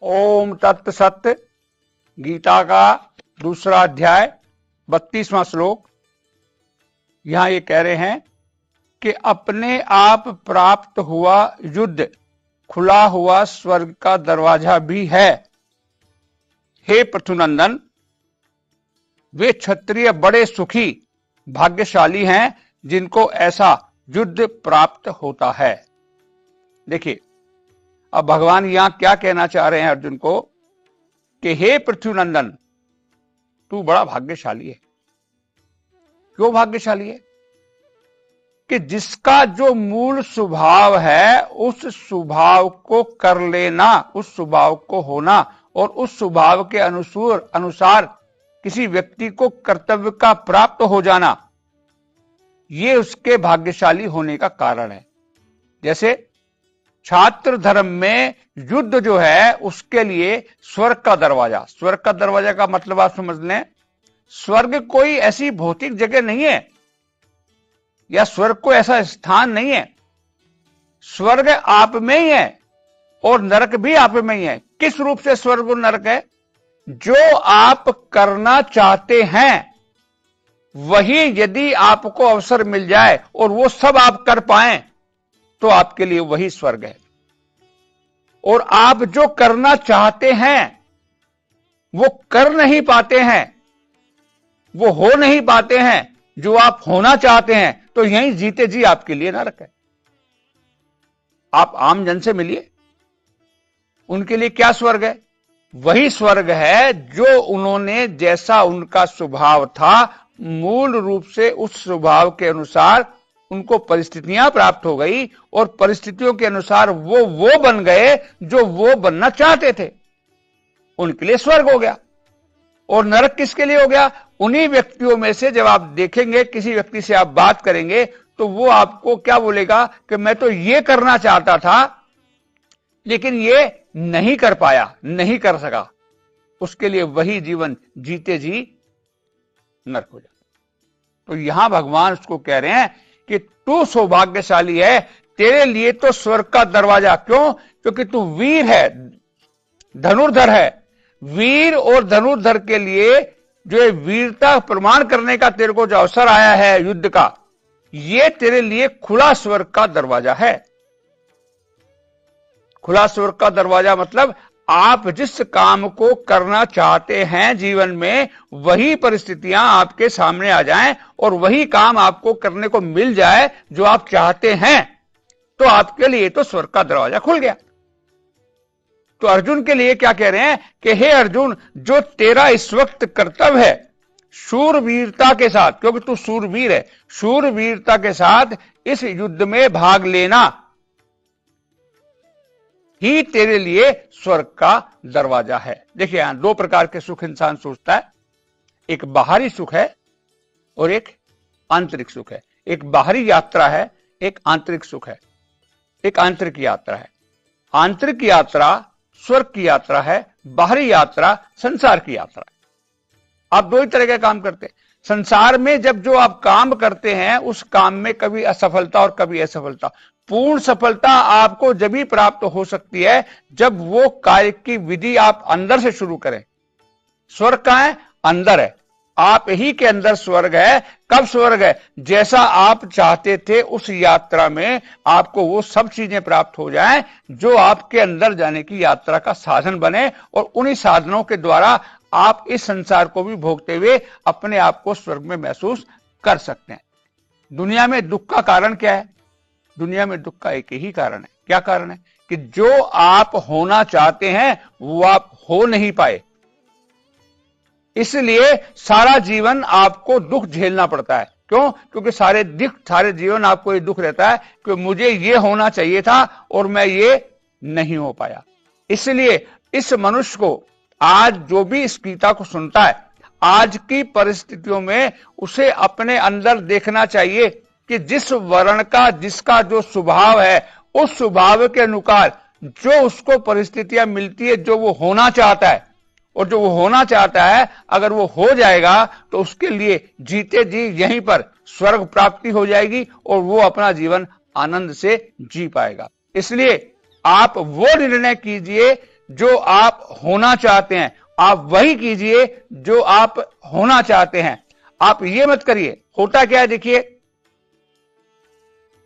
ओम तत्त सत्य। गीता का दूसरा अध्याय 32वां श्लोक। यहां ये कह रहे हैं कि अपने आप प्राप्त हुआ युद्ध खुला हुआ स्वर्ग का दरवाजा भी है। हे पृथुनंदन, वे क्षत्रिय बड़े सुखी भाग्यशाली हैं जिनको ऐसा युद्ध प्राप्त होता है। देखिए, अब भगवान यहां क्या कहना चाह रहे हैं अर्जुन को कि हे पृथ्वीनंदन, तू बड़ा भाग्यशाली है। क्यों भाग्यशाली है? कि जिसका जो मूल स्वभाव है उस स्वभाव को कर लेना, उस स्वभाव को होना और उस स्वभाव के अनुसार किसी व्यक्ति को कर्तव्य का प्राप्त हो जाना, ये उसके भाग्यशाली होने का कारण है। जैसे छात्र धर्म में युद्ध जो है उसके लिए स्वर्ग का दरवाजा, स्वर्ग का दरवाजा का मतलब आप समझ लें, स्वर्ग कोई ऐसी भौतिक जगह नहीं है या स्वर्ग कोई ऐसा स्थान नहीं है। स्वर्ग आप में ही है और नरक भी आप में ही है। किस रूप से स्वर्ग और नरक है? जो आप करना चाहते हैं वही यदि आपको अवसर मिल जाए और वो सब आप कर पाएं तो आपके लिए वही स्वर्ग है। और आप जो करना चाहते हैं वो कर नहीं पाते हैं, वो हो नहीं पाते हैं जो आप होना चाहते हैं, तो यहीं जीते जी आपके लिए नरक है। आप आम जन से मिलिए, उनके लिए क्या स्वर्ग है? वही स्वर्ग है जो उन्होंने, जैसा उनका स्वभाव था, मूल रूप से उस स्वभाव के अनुसार उनको परिस्थितियां प्राप्त हो गई और परिस्थितियों के अनुसार वो बन गए जो वो बनना चाहते थे। उनके लिए स्वर्ग हो गया। और नरक किसके लिए हो गया? उन्हीं व्यक्तियों में से जब आप देखेंगे, किसी व्यक्ति से आप बात करेंगे तो वो आपको क्या बोलेगा कि मैं तो ये करना चाहता था लेकिन ये नहीं कर पाया, नहीं कर सका। उसके लिए वही जीवन जीते जी नरक हो जाता। तो यहां भगवान उसको कह रहे हैं कि तू सौभाग्यशाली है, तेरे लिए तो स्वर्ग का दरवाजा। क्यों? क्योंकि तू वीर है, धनुर्धर है। वीर और धनुर्धर के लिए जो वीरता प्रमाण करने का तेरे को जो अवसर आया है युद्ध का, ये तेरे लिए खुला स्वर्ग का दरवाजा है। खुला स्वर्ग का दरवाजा मतलब आप जिस काम को करना चाहते हैं जीवन में, वही परिस्थितियां आपके सामने आ जाएं और वही काम आपको करने को मिल जाए जो आप चाहते हैं, तो आपके लिए तो स्वर्ग का दरवाजा खुल गया। तो अर्जुन के लिए क्या कह रहे हैं कि हे अर्जुन, जो तेरा इस वक्त कर्तव्य है शूरवीरता के साथ, क्योंकि तू शूरवीर है, शूरवीरता के साथ इस युद्ध में भाग लेना ही तेरे लिए स्वर्ग का दरवाजा है। देखिए, यहां दो प्रकार के सुख इंसान सोचता है। एक बाहरी सुख है और एक आंतरिक सुख है। एक बाहरी यात्रा है, एक आंतरिक सुख है, एक आंतरिक यात्रा है। आंतरिक यात्रा स्वर्ग की यात्रा है, बाहरी यात्रा संसार की यात्रा है। आप दो ही तरह के काम करते हैं संसार में। जब जो आप काम करते हैं उस काम में कभी असफलता और कभी असफलता। पूर्ण सफलता आपको जब भी प्राप्त हो सकती है जब वो कार्य की विधि आप अंदर से शुरू करें। स्वर्ग कहां है? अंदर है। आप ही के अंदर स्वर्ग है। कब स्वर्ग है? जैसा आप चाहते थे उस यात्रा में आपको वो सब चीजें प्राप्त हो जाएं जो आपके अंदर जाने की यात्रा का साधन बने, और उन्हीं साधनों के द्वारा आप इस संसार को भी भोगते हुए अपने आप को स्वर्ग में महसूस कर सकते हैं। दुनिया में दुख का कारण क्या है? दुनिया में दुख का एक ही कारण है। क्या कारण है? कि जो आप होना चाहते हैं वो आप हो नहीं पाए, इसलिए सारा जीवन आपको दुख झेलना पड़ता है। क्यों? क्योंकि सारे जीवन आपको ये दुख रहता है कि मुझे ये होना चाहिए था और मैं ये नहीं हो पाया। इसलिए इस मनुष्य को आज जो भी इस गीता को सुनता है, आज की परिस्थितियों में उसे अपने अंदर देखना चाहिए कि जिस वर्ण का, जिसका जो स्वभाव है, उस स्वभाव के अनुसार जो उसको परिस्थितियां मिलती है, जो वो होना चाहता है, और जो वो होना चाहता है अगर वो हो जाएगा तो उसके लिए जीते जी यहीं पर स्वर्ग प्राप्ति हो जाएगी और वो अपना जीवन आनंद से जी पाएगा। इसलिए आप वो निर्णय कीजिए जो आप होना चाहते हैं, आप वही कीजिए जो आप होना चाहते हैं। आप ये मत करिए। होता क्या है देखिए,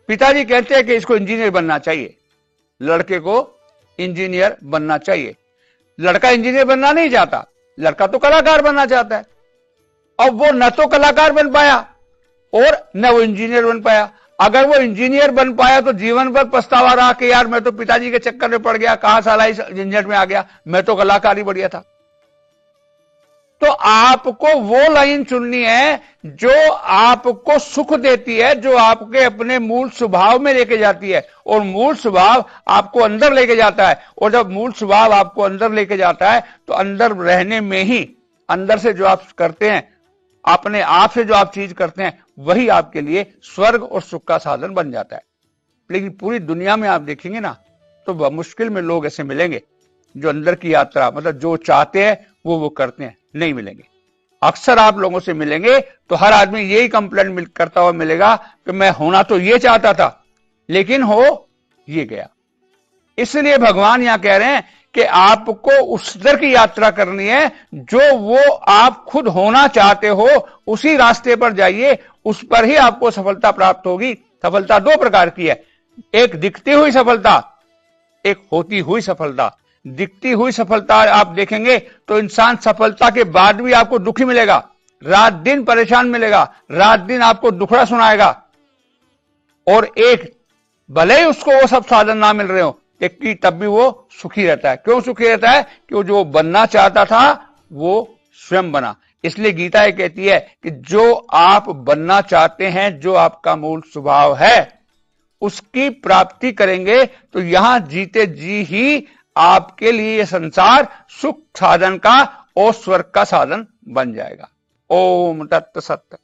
पिताजी कहते हैं कि इसको इंजीनियर बनना चाहिए, लड़के को इंजीनियर बनना चाहिए। लड़का इंजीनियर बनना नहीं चाहता, लड़का तो कलाकार बनना चाहता है। अब वो न तो कलाकार बन पाया और न वो इंजीनियर बन पाया। अगर वो इंजीनियर बन पाया तो जीवन भर पछतावा रहा कि यार मैं तो पिताजी के चक्कर में पड़ गया, कहां साला इस झंझट में आ गया, मैं तो कलाकार ही बढ़िया था। तो आपको वो लाइन चुननी है जो आपको सुख देती है, जो आपके अपने मूल स्वभाव में लेके जाती है। और मूल स्वभाव आपको अंदर लेके जाता है, और जब मूल स्वभाव आपको अंदर लेके जाता है तो अंदर रहने में ही, अंदर से जो आप करते हैं, अपने आप से जो आप चीज करते हैं, वही आपके लिए स्वर्ग और सुख का साधन बन जाता है। लेकिन पूरी दुनिया में आप देखेंगे ना, तो मुश्किल में लोग ऐसे मिलेंगे जो अंदर की यात्रा, मतलब जो चाहते हैं वो करते हैं, नहीं मिलेंगे। अक्सर आप लोगों से मिलेंगे तो हर आदमी यही कंप्लेंट करता हुआ मिलेगा कि मैं होना तो ये चाहता था लेकिन हो ये गया। इसलिए भगवान यहां कह रहे हैं कि आपको उस दर की यात्रा करनी है जो वो आप खुद होना चाहते हो, उसी रास्ते पर जाइए, उस पर ही आपको सफलता प्राप्त होगी। सफलता दो प्रकार की है, एक दिखती हुई सफलता, एक होती हुई सफलता। दिखती हुई सफलता आप देखेंगे तो इंसान सफलता के बाद भी आपको दुखी मिलेगा, रात दिन परेशान मिलेगा, रात दिन आपको दुखड़ा सुनाएगा। और एक भले ही उसको वो सब साधन ना मिल रहे हो, एक की तब भी वो सुखी रहता है। क्यों सुखी रहता है? कि वो जो बनना चाहता था वो स्वयं बना। इसलिए गीता ये कहती है कि जो आप बनना चाहते हैं, जो आपका मूल स्वभाव है, उसकी प्राप्ति करेंगे तो यहां जीते जी ही आपके लिए यह संसार सुख साधन का और स्वर्ग का साधन बन जाएगा। ओम तत्सत।